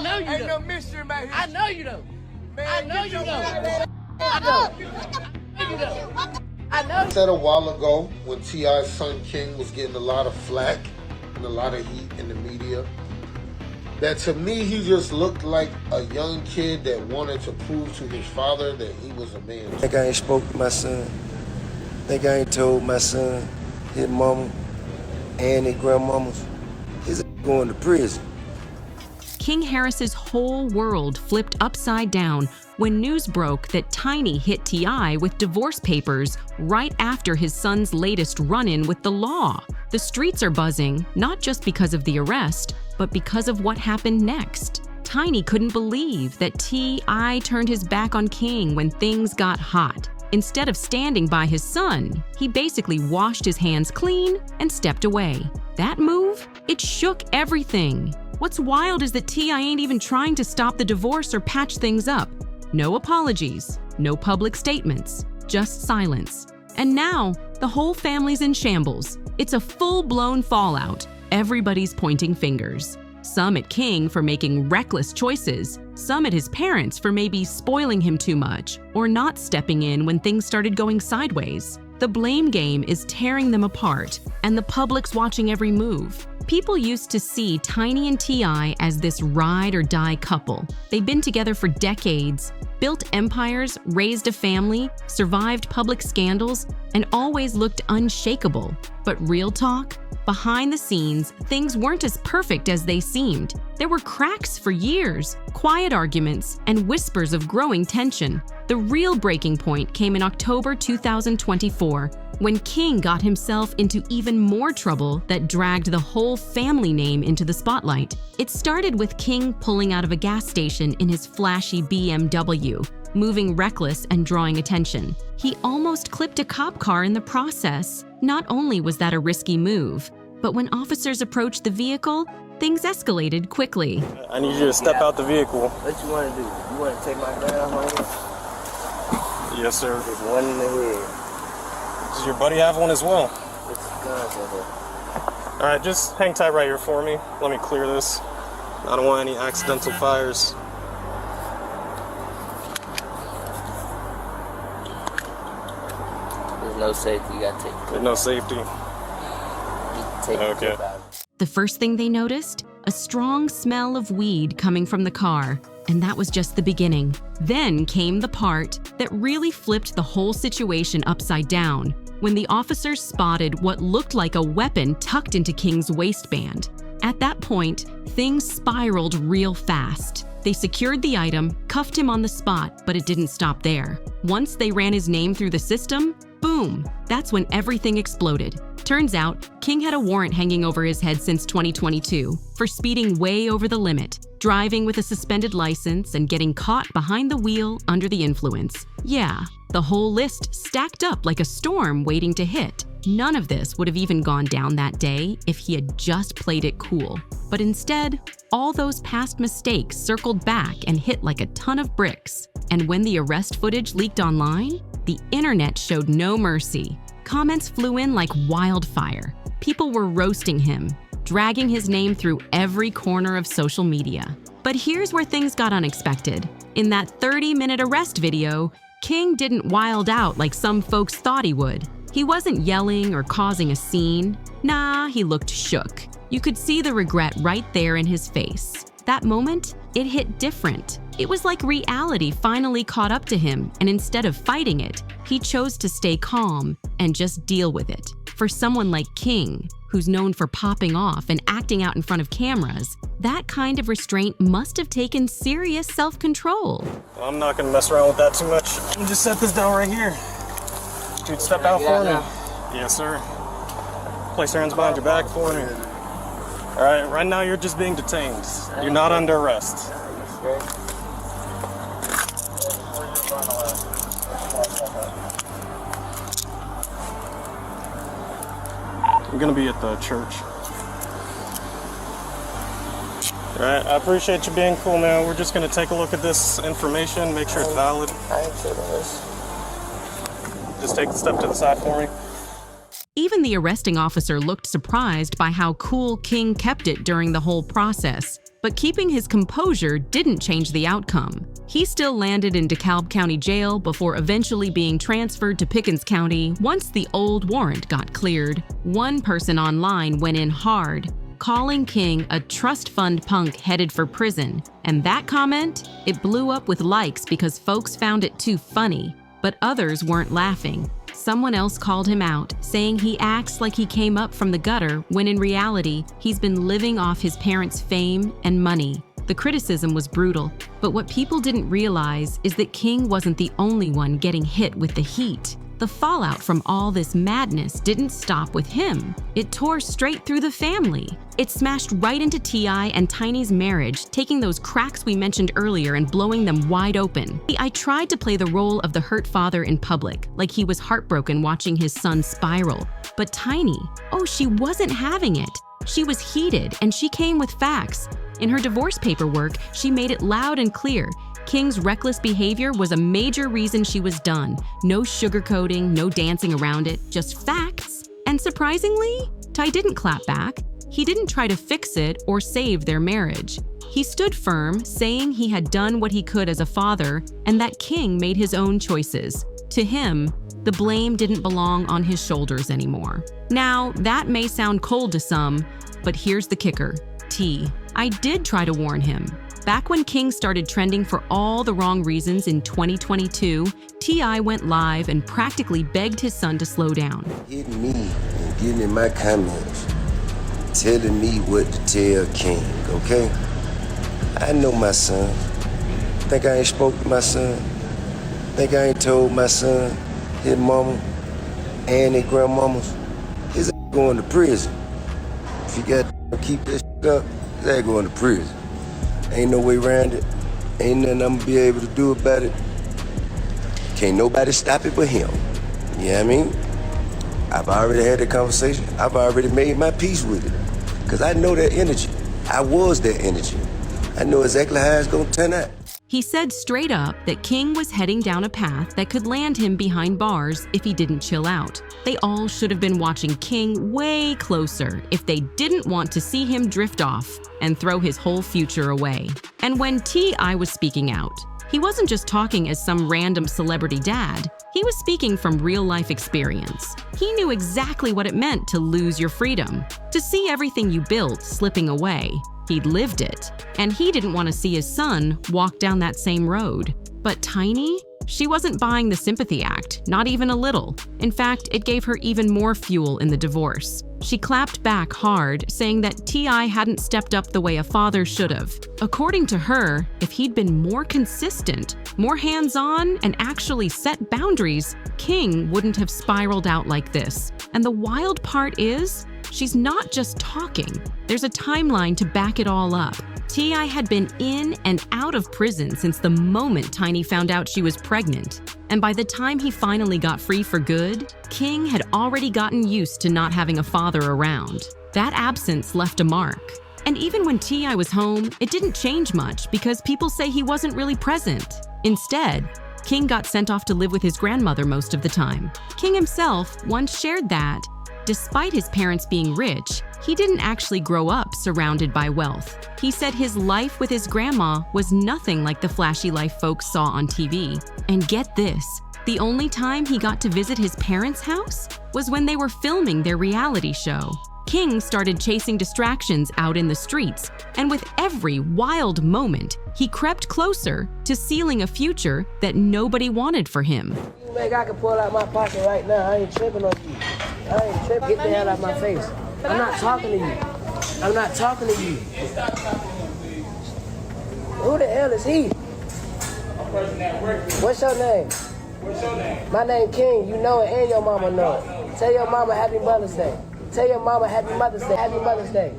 I know you Ain't don't. no mystery, man. I know you don't. Man, I know you get your don't. black I know you don't. I know. I said a while ago when T.I.'s son King was getting a lot of flack and a lot of heat in the media, that to me he just looked like a young kid that wanted to prove to his father that he was a man. I think I ain't spoke to my son. I think I ain't told my son, his mama, and his grandmamas, he's going to prison. King Harris's whole world flipped upside down when news broke that Tiny hit T.I. with divorce papers right after his son's latest run-in with the law. The streets are buzzing, not just because of the arrest, but because of what happened next. Tiny couldn't believe that T.I. turned his back on King when things got hot. Instead of standing by his son, he basically washed his hands clean and stepped away. That move? It shook everything. What's wild is that T.I. ain't even trying to stop the divorce or patch things up. No apologies, no public statements, just silence. And now, the whole family's in shambles. It's a full-blown fallout. Everybody's pointing fingers. Some at King for making reckless choices, some at his parents for maybe spoiling him too much or not stepping in when things started going sideways. The blame game is tearing them apart, and the public's watching every move. People used to see Tiny and T.I. as this ride-or-die couple. They've been together for decades, built empires, raised a family, survived public scandals, and always looked unshakable. But real talk? Behind the scenes, things weren't as perfect as they seemed. There were cracks for years, quiet arguments, and whispers of growing tension. The real breaking point came in October 2024, when King got himself into even more trouble that dragged the whole family name into the spotlight. It started with King pulling out of a gas station in his flashy BMW, moving reckless and drawing attention. He almost clipped a cop car in the process. Not only was that a risky move, but when officers approached the vehicle, things escalated quickly. I need you to step out the vehicle. What you want to do? You want to take my gun home? Yes, sir. There's one in the head. Does your buddy have one as well? It's guns in here. All right, just hang tight right here for me. Let me clear this. I don't want any accidental fires. There's no safety. You gotta take the There's no safety. Okay. The first thing they noticed? A strong smell of weed coming from the car. And that was just the beginning. Then came the part that really flipped the whole situation upside down, when the officers spotted what looked like a weapon tucked into King's waistband. At that point, things spiraled real fast. They secured the item, cuffed him on the spot, but it didn't stop there. Once they ran his name through the system, boom, that's when everything exploded. Turns out, King had a warrant hanging over his head since 2022 for speeding way over the limit, driving with a suspended license, and getting caught behind the wheel under the influence. Yeah, the whole list stacked up like a storm waiting to hit. None of this would have even gone down that day if he had just played it cool. But instead, all those past mistakes circled back and hit like a ton of bricks. And when the arrest footage leaked online, the internet showed no mercy. Comments flew in like wildfire. People were roasting him, dragging his name through every corner of social media. But here's where things got unexpected. In that 30-minute arrest video, King didn't wild out like some folks thought he would. He wasn't yelling or causing a scene. Nah, he looked shook. You could see the regret right there in his face. That moment, it hit different. It was like reality finally caught up to him, and instead of fighting it, he chose to stay calm and just deal with it. For someone like King, who's known for popping off and acting out in front of cameras, that kind of restraint must have taken serious self-control. I'm not gonna mess around with that too much. Let me just set this down right here. Dude, step out for me. Yes, sir. Place your hands behind your back for me. All right, right now you're just being detained. You're not under arrest. I'm gonna be at the church. All right, I appreciate you being cool, man. We're just gonna take a look at this information, make sure it's valid. I ain't sure this. Just take a step to the side for me. Even the arresting officer looked surprised by how cool King kept it during the whole process. But keeping his composure didn't change the outcome. He still landed in DeKalb County Jail before eventually being transferred to Pickens County once the old warrant got cleared. One person online went in hard, calling King a trust fund punk headed for prison. And that comment, it blew up with likes because folks found it too funny. But others weren't laughing. Someone else called him out, saying he acts like he came up from the gutter when in reality, he's been living off his parents' fame and money. The criticism was brutal, but what people didn't realize is that King wasn't the only one getting hit with the heat. The fallout from all this madness didn't stop with him. It tore straight through the family. It smashed right into T.I. and Tiny's marriage, taking those cracks we mentioned earlier and blowing them wide open. I tried to play the role of the hurt father in public, like he was heartbroken watching his son spiral. But Tiny, oh, she wasn't having it. She was heated, and she came with facts. In her divorce paperwork, she made it loud and clear. King's reckless behavior was a major reason she was done. No sugarcoating, no dancing around it, just facts. And surprisingly, Ty didn't clap back. He didn't try to fix it or save their marriage. He stood firm, saying he had done what he could as a father and that King made his own choices. To him, the blame didn't belong on his shoulders anymore. Now, that may sound cold to some, but here's the kicker. I did try to warn him. Back when King started trending for all the wrong reasons in 2022, T.I. went live and practically begged his son to slow down. Hitting me and giving me my comments, telling me what to tell King, okay? I know my son. Think I ain't spoke to my son? Think I ain't told my son, his mama, and his grandmamas, his going to prison. If you got to keep this up, his going to prison. Ain't no way around it. Ain't nothing I'm gonna be able to do about it. Can't nobody stop it but him. You know what I mean? I've already had the conversation. I've already made my peace with it. Because I know that energy. I was that energy. I know exactly how it's gonna turn out. He said straight up that King was heading down a path that could land him behind bars if he didn't chill out. They all should have been watching King way closer if they didn't want to see him drift off and throw his whole future away. And when T.I. was speaking out, he wasn't just talking as some random celebrity dad. He was speaking from real-life experience. He knew exactly what it meant to lose your freedom, to see everything you built slipping away. He'd lived it, and he didn't want to see his son walk down that same road. But Tiny? She wasn't buying the sympathy act, not even a little. In fact, it gave her even more fuel in the divorce. She clapped back hard, saying that T.I. hadn't stepped up the way a father should have. According to her, if he'd been more consistent, more hands-on, and actually set boundaries, King wouldn't have spiraled out like this. And the wild part is, she's not just talking. There's a timeline to back it all up. T.I. had been in and out of prison since the moment Tiny found out she was pregnant. And by the time he finally got free for good, King had already gotten used to not having a father around. That absence left a mark. And even when T.I. was home, it didn't change much because people say he wasn't really present. Instead, King got sent off to live with his grandmother most of the time. King himself once shared that, despite his parents being rich, he didn't actually grow up surrounded by wealth. He said his life with his grandma was nothing like the flashy life folks saw on TV. And get this, the only time he got to visit his parents' house was when they were filming their reality show. King started chasing distractions out in the streets, and with every wild moment, he crept closer to sealing a future that nobody wanted for him. You make I can pull out my pocket right now. I ain't tripping on you. I ain't tripping. Get the hell out of my face. I'm not talking to you. I'm not talking to you. Who the hell is he? What's your name? What's your name? My name King. You know it and your mama know it. Tell your mama Happy Mother's Day. Tell your mama Happy Mother's Day. Happy Mother's Day.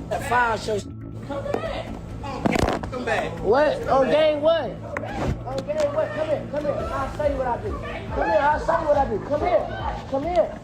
That file show. Come back. What? On game what? On game what? Come here. Come here. I'll show you what I do. Come here. I'll show you what I do. Come here. Come here.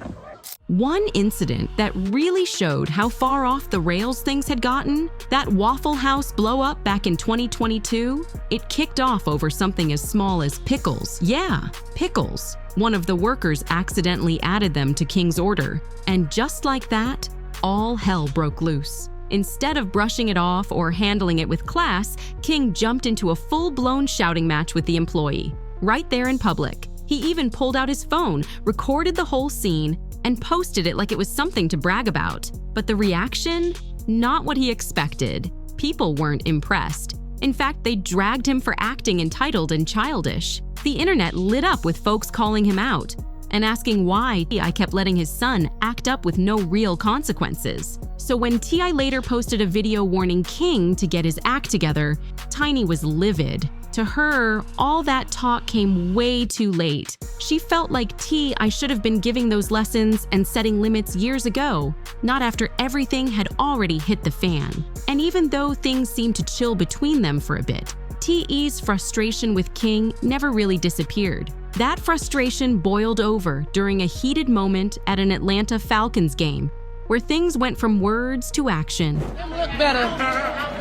One incident that really showed how far off the rails things had gotten, that Waffle House blow-up back in 2022, it kicked off over something as small as pickles. Yeah, pickles. One of the workers accidentally added them to King's order, and just like that, all hell broke loose. Instead of brushing it off or handling it with class, King jumped into a full-blown shouting match with the employee, right there in public. He even pulled out his phone, recorded the whole scene, and posted it like it was something to brag about. But the reaction? Not what he expected. People weren't impressed. In fact, they dragged him for acting entitled and childish. The internet lit up with folks calling him out and asking why T.I. kept letting his son act up with no real consequences. So when T.I. later posted a video warning King to get his act together, Tiny was livid. To her, all that talk came way too late. She felt like T.I. should have been giving those lessons and setting limits years ago, not after everything had already hit the fan. And even though things seemed to chill between them for a bit, T.E.'s frustration with King never really disappeared. That frustration boiled over during a heated moment at an Atlanta Falcons game, where things went from words to action. Him look better.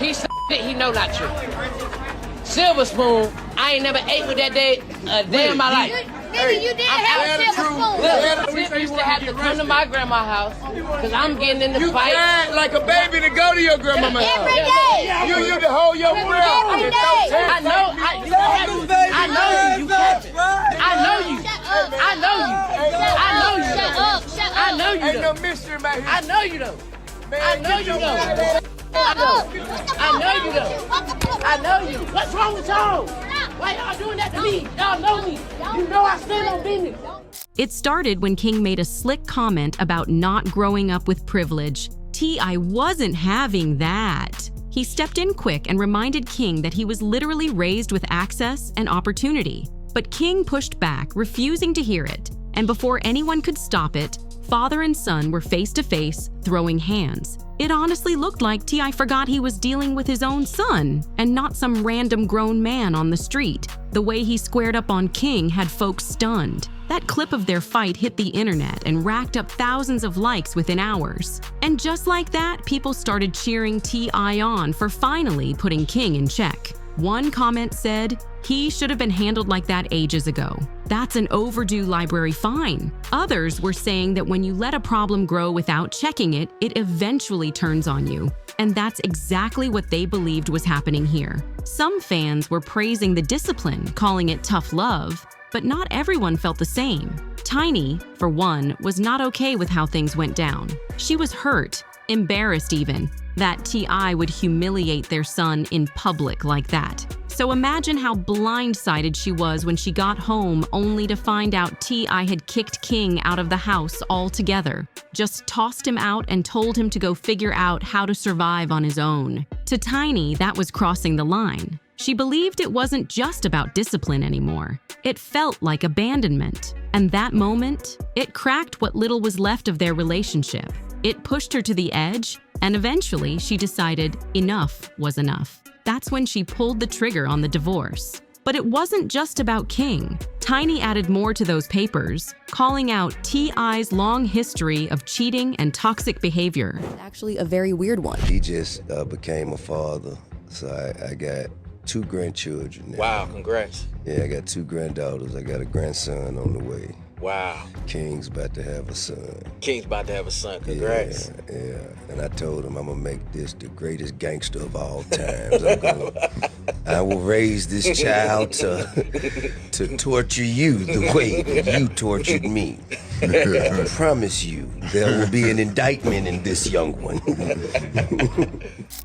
He it, he know not true. Silver spoon, I ain't never ate with that day a day in my life. Nigga, you did have a silver spoon. Look, Tip used to have to come to my grandma's house because I'm getting in the fight. You cried like a baby to go to your grandmama's house. Every day. You used to hold your breath. Every day. I know you. You catch it. I know you. I know you. I know you. Shut up. Shut I up. know you Ain't no though. mystery about here. I know you though. I know you though. Shut up. I know you though. I know you. What's wrong with y'all? Why y'all doing that to me? Y'all know me. You know I stand on business. It started when King made a slick comment about not growing up with privilege. T.I. wasn't having that. He stepped in quick and reminded King that he was literally raised with access and opportunity. But King pushed back, refusing to hear it. And before anyone could stop it, father and son were face to face, throwing hands. It honestly looked like T.I. forgot he was dealing with his own son and not some random grown man on the street. The way he squared up on King had folks stunned. That clip of their fight hit the internet and racked up thousands of likes within hours. And just like that, people started cheering T.I. on for finally putting King in check. One comment said, "He should have been handled like that ages ago. That's an overdue library fine." Others were saying that when you let a problem grow without checking it, it eventually turns on you. And that's exactly what they believed was happening here. Some fans were praising the discipline, calling it tough love, but not everyone felt the same. Tiny, for one, was not okay with how things went down. She was hurt, embarrassed even, that T.I. would humiliate their son in public like that. So imagine how blindsided she was when she got home only to find out T.I. had kicked King out of the house altogether, just tossed him out and told him to go figure out how to survive on his own. To Tiny, that was crossing the line. She believed it wasn't just about discipline anymore. It felt like abandonment. And that moment, it cracked what little was left of their relationship. It pushed her to the edge, and eventually she decided enough was enough. That's when she pulled the trigger on the divorce. But it wasn't just about King. Tiny added more to those papers, calling out T.I.'s long history of cheating and toxic behavior. Actually a very weird one. He just became a father, so I got 2 grandchildren now. Wow, congrats. Yeah, I got 2 granddaughters. I got a grandson on the way. Wow. King's about to have a son. King's about to have a son. Congrats. Yeah. And I told him I'm gonna make this the greatest gangster of all times. I will raise this child to torture you the way that you tortured me. I promise you, there will be an indictment in this young one.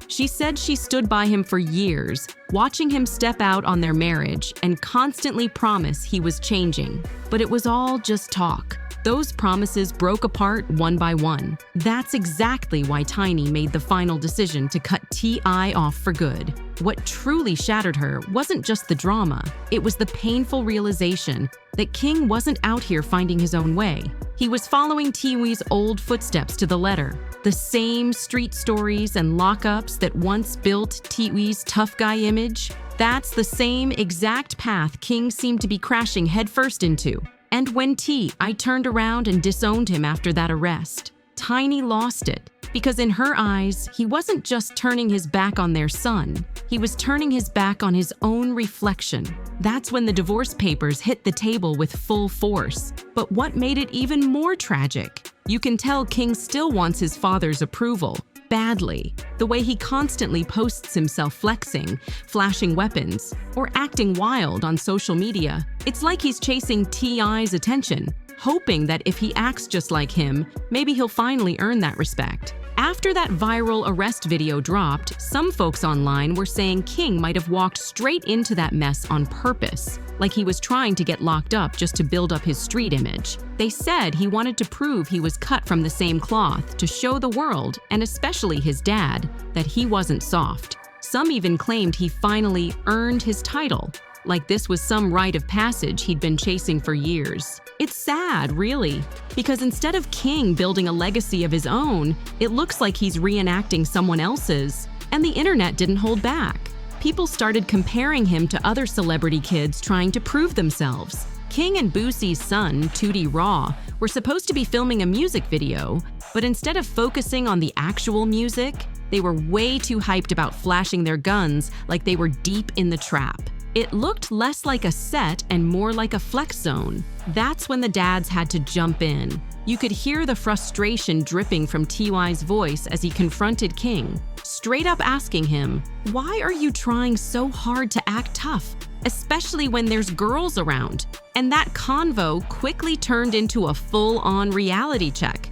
She said she stood by him for years, watching him step out on their marriage and constantly promise he was changing. But it was all just talk. Those promises broke apart one by one. That's exactly why Tiny made the final decision to cut T.I. off for good. What truly shattered her wasn't just the drama, it was the painful realization that King wasn't out here finding his own way. He was following T.I.'s old footsteps to the letter. The same street stories and lockups that once built T.I.'s tough guy image. That's the same exact path King seemed to be crashing headfirst into. And when T.I. turned around and disowned him after that arrest, Tiny lost it. Because in her eyes, he wasn't just turning his back on their son, he was turning his back on his own reflection. That's when the divorce papers hit the table with full force. But what made it even more tragic? You can tell King still wants his father's approval, badly. The way he constantly posts himself flexing, flashing weapons, or acting wild on social media. It's like he's chasing T.I.'s attention, hoping that if he acts just like him, maybe he'll finally earn that respect. After that viral arrest video dropped, some folks online were saying King might have walked straight into that mess on purpose, like he was trying to get locked up just to build up his street image. They said he wanted to prove he was cut from the same cloth to show the world, and especially his dad, that he wasn't soft. Some even claimed he finally earned his title, like this was some rite of passage he'd been chasing for years. It's sad, really, because instead of King building a legacy of his own, it looks like he's reenacting someone else's. And the internet didn't hold back. People started comparing him to other celebrity kids trying to prove themselves. King and Boosie's son, Tootie Raw, were supposed to be filming a music video, but instead of focusing on the actual music, they were way too hyped about flashing their guns like they were deep in the trap. It looked less like a set and more like a flex zone. That's when the dads had to jump in. You could hear the frustration dripping from T.Y.'s voice as he confronted King, straight up asking him, "Why are you trying so hard to act tough, especially when there's girls around?" And that convo quickly turned into a full-on reality check.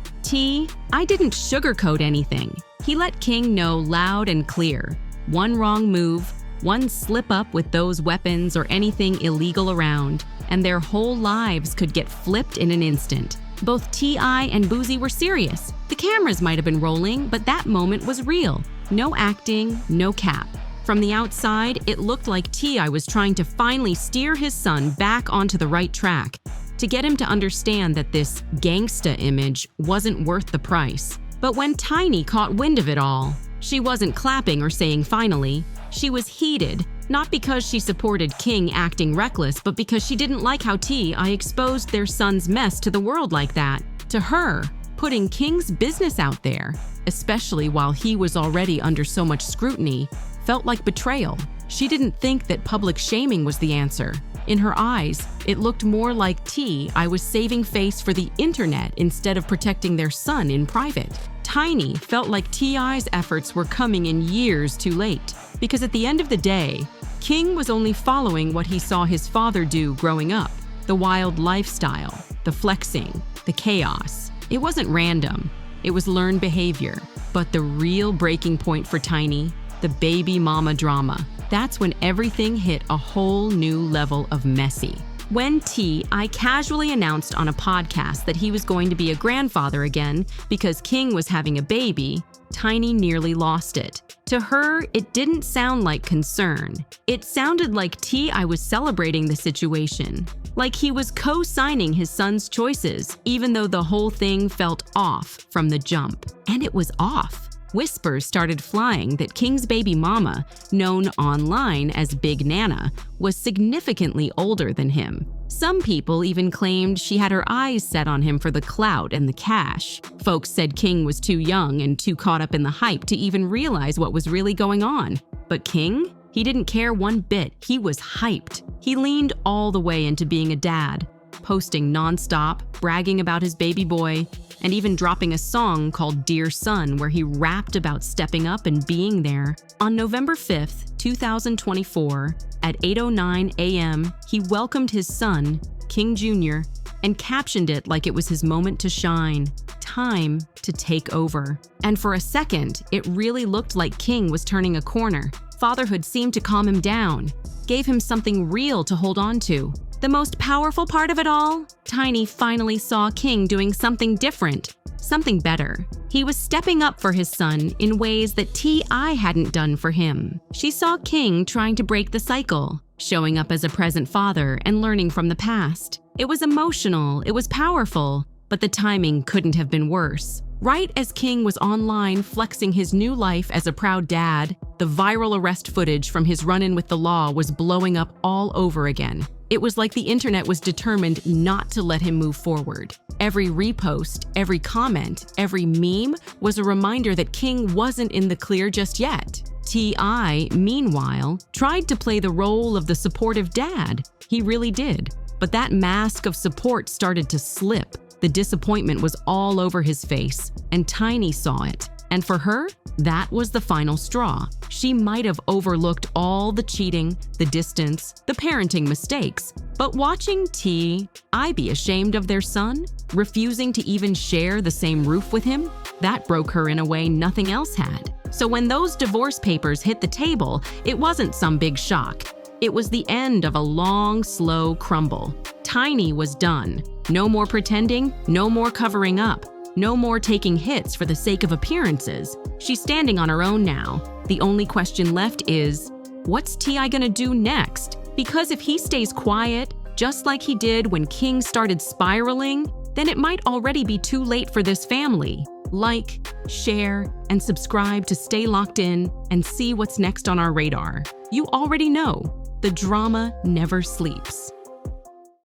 I didn't sugarcoat anything. He let King know loud and clear. One wrong move, one slip up with those weapons or anything illegal around, and their whole lives could get flipped in an instant. Both T.I. and Boosie were serious. The cameras might have been rolling, but that moment was real. No acting, no cap. From the outside, it looked like T.I. was trying to finally steer his son back onto the right track, to get him to understand that this gangsta image wasn't worth the price. But when Tiny caught wind of it all, she wasn't clapping or saying finally. She was heated, not because she supported King acting reckless, but because she didn't like how T.I. exposed their son's mess to the world like that. To her, putting King's business out there, especially while he was already under so much scrutiny, felt like betrayal. She didn't think that public shaming was the answer. In her eyes, it looked more like T.I. was saving face for the internet instead of protecting their son in private. Tiny felt like T.I.'s efforts were coming in years too late, because at the end of the day, King was only following what he saw his father do growing up, the wild lifestyle, the flexing, the chaos. It wasn't random, it was learned behavior. But the real breaking point for Tiny, the baby mama drama, that's when everything hit a whole new level of messy. When T.I. casually announced on a podcast that he was going to be a grandfather again because King was having a baby, Tiny nearly lost it. To her, it didn't sound like concern. It sounded like T.I. was celebrating the situation, like he was co-signing his son's choices, even though the whole thing felt off from the jump. And it was off. Whispers started flying that King's baby mama, known online as Big Nana, was significantly older than him. Some people even claimed she had her eyes set on him for the clout and the cash. Folks said King was too young and too caught up in the hype to even realize what was really going on. But King? He didn't care one bit. He was hyped. He leaned all the way into being a dad, posting nonstop, bragging about his baby boy, and even dropping a song called Dear Son where he rapped about stepping up and being there. On November 5th, 2024, at 8:09 a.m., he welcomed his son, King Jr., and captioned it like it was his moment to shine. Time to take over. And for a second, it really looked like King was turning a corner. Fatherhood seemed to calm him down, gave him something real to hold on to. The most powerful part of it all? Tiny finally saw King doing something different, something better. He was stepping up for his son in ways that T.I. hadn't done for him. She saw King trying to break the cycle, showing up as a present father and learning from the past. It was emotional, it was powerful, but the timing couldn't have been worse. Right as King was online flexing his new life as a proud dad, the viral arrest footage from his run-in with the law was blowing up all over again. It was like the internet was determined not to let him move forward. Every repost, every comment, every meme was a reminder that King wasn't in the clear just yet. T.I., meanwhile, tried to play the role of the supportive dad. He really did. But that mask of support started to slip. The disappointment was all over his face, and Tiny saw it. And for her, that was the final straw. She might have overlooked all the cheating, the distance, the parenting mistakes, but watching T.I. be ashamed of their son, refusing to even share the same roof with him, that broke her in a way nothing else had. So when those divorce papers hit the table, it wasn't some big shock. It was the end of a long, slow crumble. Tiny was done. No more pretending, no more covering up. No more taking hits for the sake of appearances. She's standing on her own now. The only question left is, what's T.I. gonna do next? Because if he stays quiet, just like he did when King started spiraling, then it might already be too late for this family. Like, share, and subscribe to stay locked in and see what's next on our radar. You already know, the drama never sleeps.